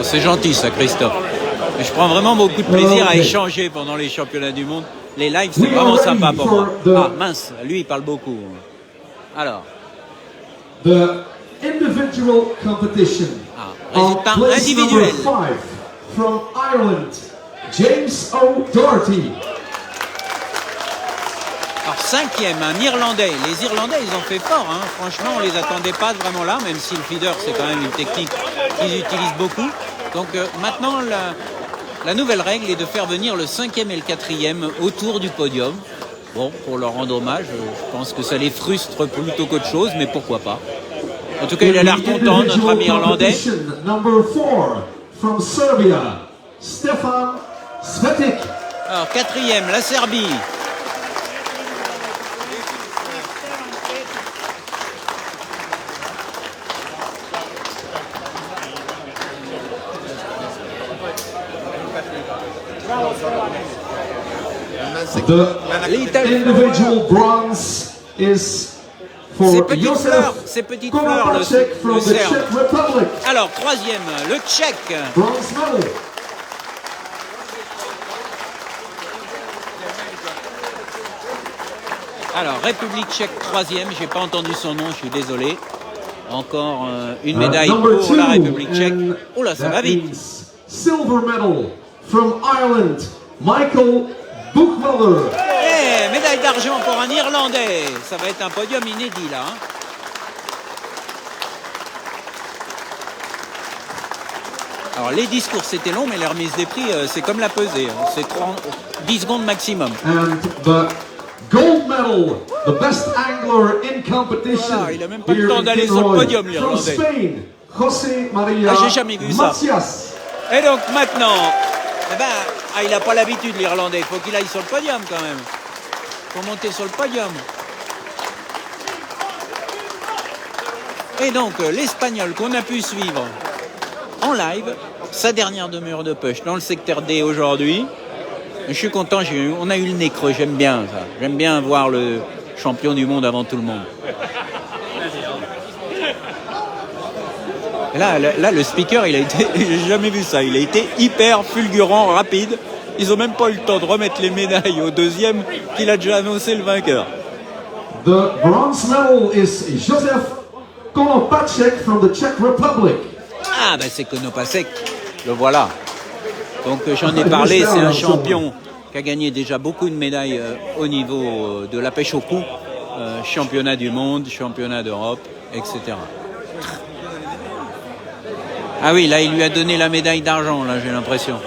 C'est gentil ça, Christophe. Mais je prends vraiment beaucoup de plaisir à échanger pendant les championnats du monde. Les lives, c'est vraiment sympa pour moi. Ah mince, lui il parle beaucoup. Alors. The individual competition. Résultat individuel. From Ireland, James O'Doherty. Alors cinquième, un Irlandais. Les Irlandais, ils ont fait fort. Hein. Franchement, on les attendait pas vraiment là, même si le feeder, c'est quand même une technique qu'ils utilisent beaucoup. Donc maintenant, la nouvelle règle est de faire venir le cinquième et le quatrième autour du podium. Bon, pour leur rendre hommage, je pense que ça les frustre plutôt qu'autre chose, mais pourquoi pas. En tout cas, il a l'air content, notre ami irlandais. Number 4, from Serbia, Stefan Svetic. Alors, quatrième, la Serbie. The individual bronze is for ces petites fleurs, le Serbe. Alors, troisième, le Tchèque. Bronze medal. Alors, République tchèque, troisième. J'ai pas entendu son nom, je suis désolé. Encore une médaille pour la République tchèque. Oh là, ça va vite. Silver medal from Ireland, Michael Buchwalder. Médaille d'argent pour un Irlandais. Ça va être un podium inédit là. Hein. Alors les discours c'était long, mais la remise des prix c'est comme la pesée. Hein. C'est 10 secondes maximum. And the gold medal, the best angler in competition. Voilà, il a même pas le temps d'aller sur le podium l'Irlandais. José Maria j'ai jamais vu ça. Et donc maintenant, il n'a pas l'habitude l'Irlandais. Il faut qu'il aille sur le podium quand même. Pour monter sur le podium. Et donc, l'Espagnol qu'on a pu suivre en live, sa dernière demeure de push dans le secteur D aujourd'hui. Je suis content, on a eu le nez creux, j'aime bien ça. J'aime bien voir le champion du monde avant tout le monde. Et là, le speaker, il a été, j'ai jamais vu ça, il a été hyper fulgurant, rapide. Ils n'ont même pas eu le temps de remettre les médailles au deuxième qu'il a déjà annoncé le vainqueur. The bronze medal is Josef Konopacek from the Czech Republic. Ah ben c'est Konopacek, le voilà. Donc j'en ai parlé, c'est un champion qui a gagné déjà beaucoup de médailles au niveau de la pêche au cou, championnat du monde, championnat d'Europe, etc. Ah oui, là il lui a donné la médaille d'argent, là j'ai l'impression.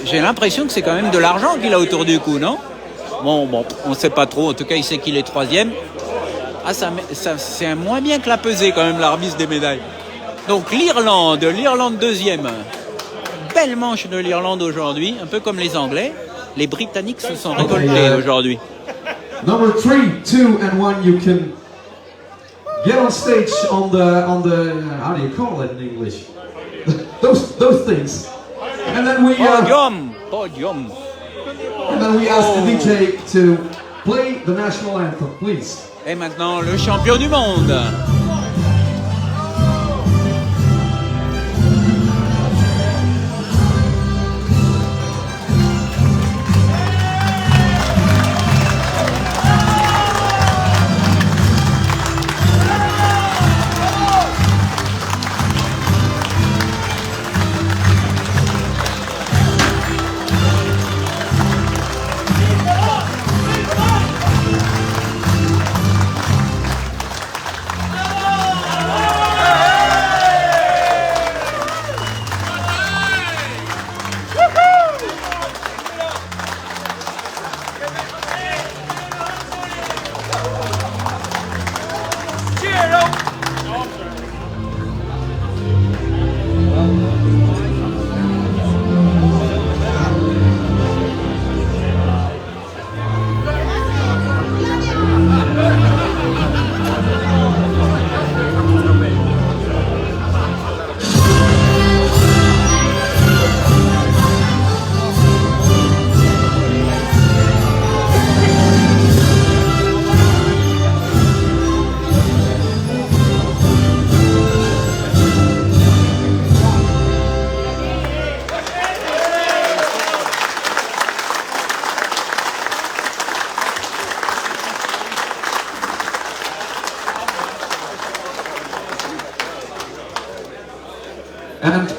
J'ai l'impression que c'est quand même de l'argent qu'il a autour du cou, non? Bon, on ne sait pas trop. En tout cas, il sait qu'il est troisième. Ah, ça c'est moins bien que la pesée, quand même, la remise des médailles. Donc, l'Irlande deuxième. Belle manche de l'Irlande aujourd'hui, un peu comme les Anglais. Les Britanniques se sont révoltés aujourd'hui. Number 3, 2 and 1, you can get on stage on the how do you call it in English? those things. And then we Podium. And then we ask the DJ to play the national anthem, please. Et maintenant le champion du monde.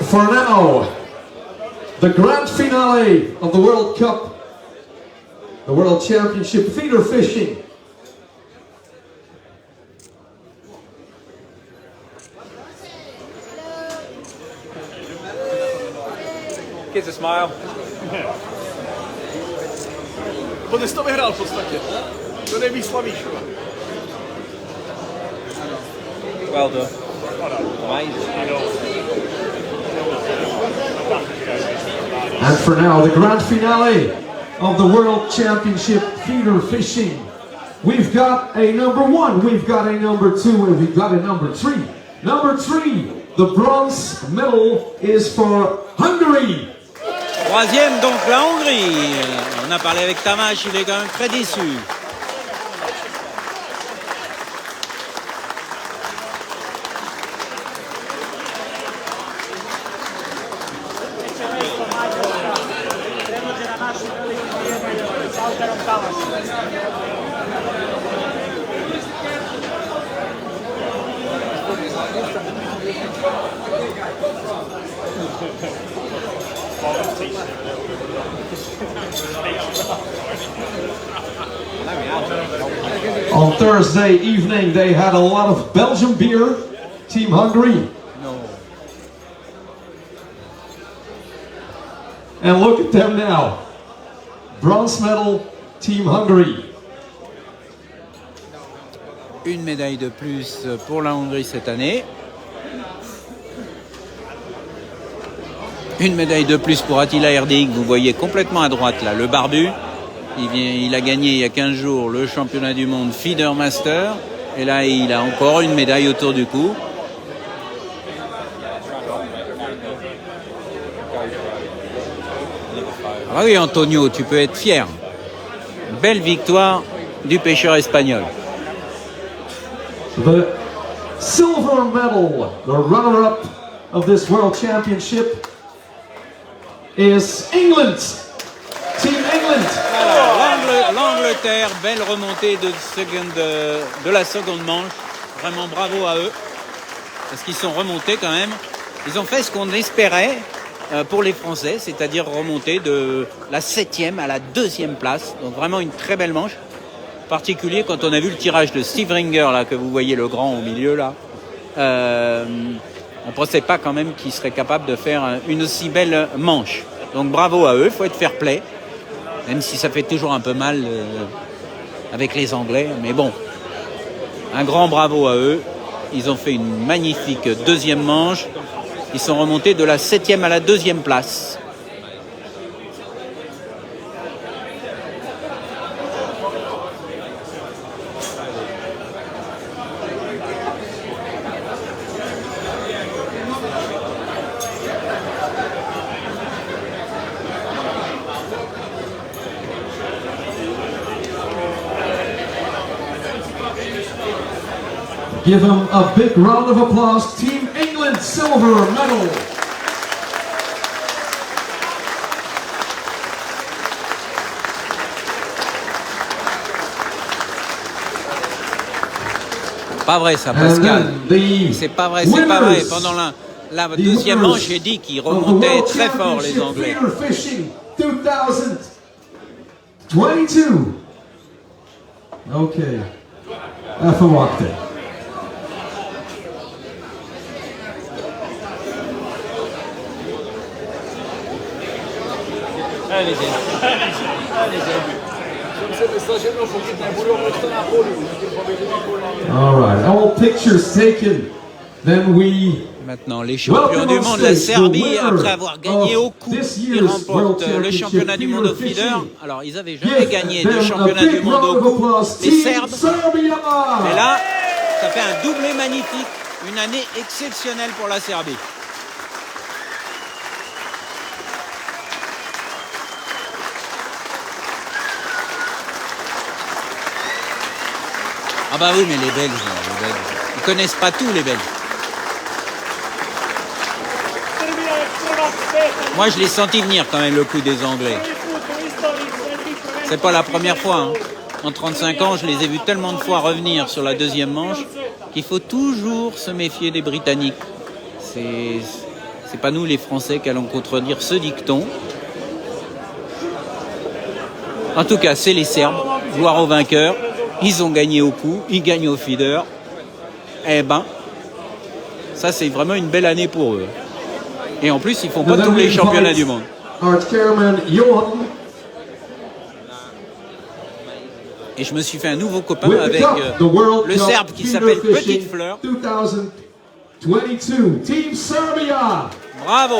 for now, the grand finale of the World Cup, the World Championship feeder fishing. Kids a smile. To dnes to vyhrál v podstatě. To neví Slavíšova. Well done. Amazing. And for now, the grand finale of the World Championship feeder fishing. We've got a number 1, we've got a number 2, and we've got a number 3. Number 3, the bronze medal is for Hungary. Troisième, donc la Hongrie. On a parlé avec Tamás, il est quand même très déçu. On Thursday evening, they had a lot of Belgian beer, Team Hungary. No. And look at them now. Bronze medal, Team Hungary. Une médaille de plus pour la Hongrie cette année. Une médaille de plus pour Attila Erdig, vous voyez complètement à droite là, le barbu. Il a gagné il y a 15 jours le championnat du monde Feeder Master. Et là, il a encore une médaille autour du cou. Ah oui, Antonio, tu peux être fier. Belle victoire du pêcheur espagnol. The silver medal, the runner-up of this World Championship is England. Team England. Alors, l'Angleterre, belle remontée de la seconde manche. Vraiment bravo à eux. Parce qu'ils sont remontés quand même. Ils ont fait ce qu'on espérait pour les Français, c'est-à-dire remonter de la 7e à la 2e place. Donc vraiment une très belle manche. En particulier quand on a vu le tirage de Steve Ringer, là, que vous voyez le grand au milieu là. On ne pensait pas quand même qu'ils seraient capables de faire une aussi belle manche. Donc bravo à eux, il faut être fair play. Même si ça fait toujours un peu mal avec les Anglais. Mais bon, un grand bravo à eux. Ils ont fait une magnifique deuxième manche. Ils sont remontés de la 7e à la 2e place. Give them a big round of applause. Team England, silver medal. Pas vrai ça, Pascal. C'est pas vrai, c'est pas vrai. Pendant la deuxième manche, j'ai dit qu'ils remontaient très fort les Anglais. 2022. Okay. Afawakte. Allez-y. All right, all pictures taken. Then we Maintenant, les champions du monde, la Serbie, après avoir gagné au coup, ils remportent le championnat du monde au feeder. Alors, ils n'avaient jamais gagné de championnat du monde au coup, les Serbes. Et là, ça fait un doublé magnifique, une année exceptionnelle pour la Serbie. Ah bah oui, mais les Belges, ils connaissent pas tout, les Belges. Moi, je l'ai senti venir quand même le coup des Anglais. C'est pas la première fois. Hein. En 35 ans, je les ai vus tellement de fois revenir sur la deuxième manche qu'il faut toujours se méfier des Britanniques. C'est pas nous les Français qui allons contredire ce dicton. En tout cas, c'est les Serbes. Gloire aux vainqueurs. Ils ont gagné au coup, ils gagnent au feeder. Eh ben, ça c'est vraiment une belle année pour eux. Et en plus, ils font pas tous les championnats du monde. Et je me suis fait un nouveau copain avec le Serbe qui s'appelle Petite Fleur. 2022, Team Serbia. Bravo!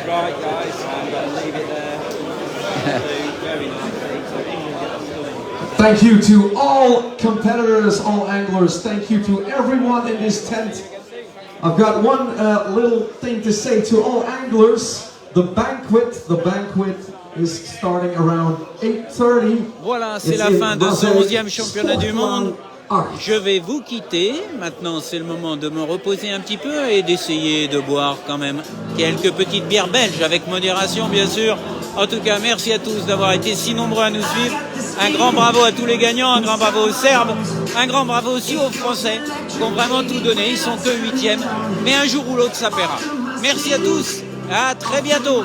Right, guys, I'm going to leave it there. Very nice. Thank you to all competitors, all anglers. Thank you to everyone in this tent. I've got one little thing to say to all anglers. The banquet is starting around 8:30. Voilà, c'est la fin de ce 11e championnat du monde. Je vais vous quitter. Maintenant, c'est le moment de me reposer un petit peu et d'essayer de boire quand même quelques petites bières belges avec modération, bien sûr. En tout cas, merci à tous d'avoir été si nombreux à nous suivre. Un grand bravo à tous les gagnants, un grand bravo aux Serbes, un grand bravo aussi aux Français qui ont vraiment tout donné. Ils sont que 8e, mais un jour ou l'autre, ça paiera. Merci à tous, à très bientôt.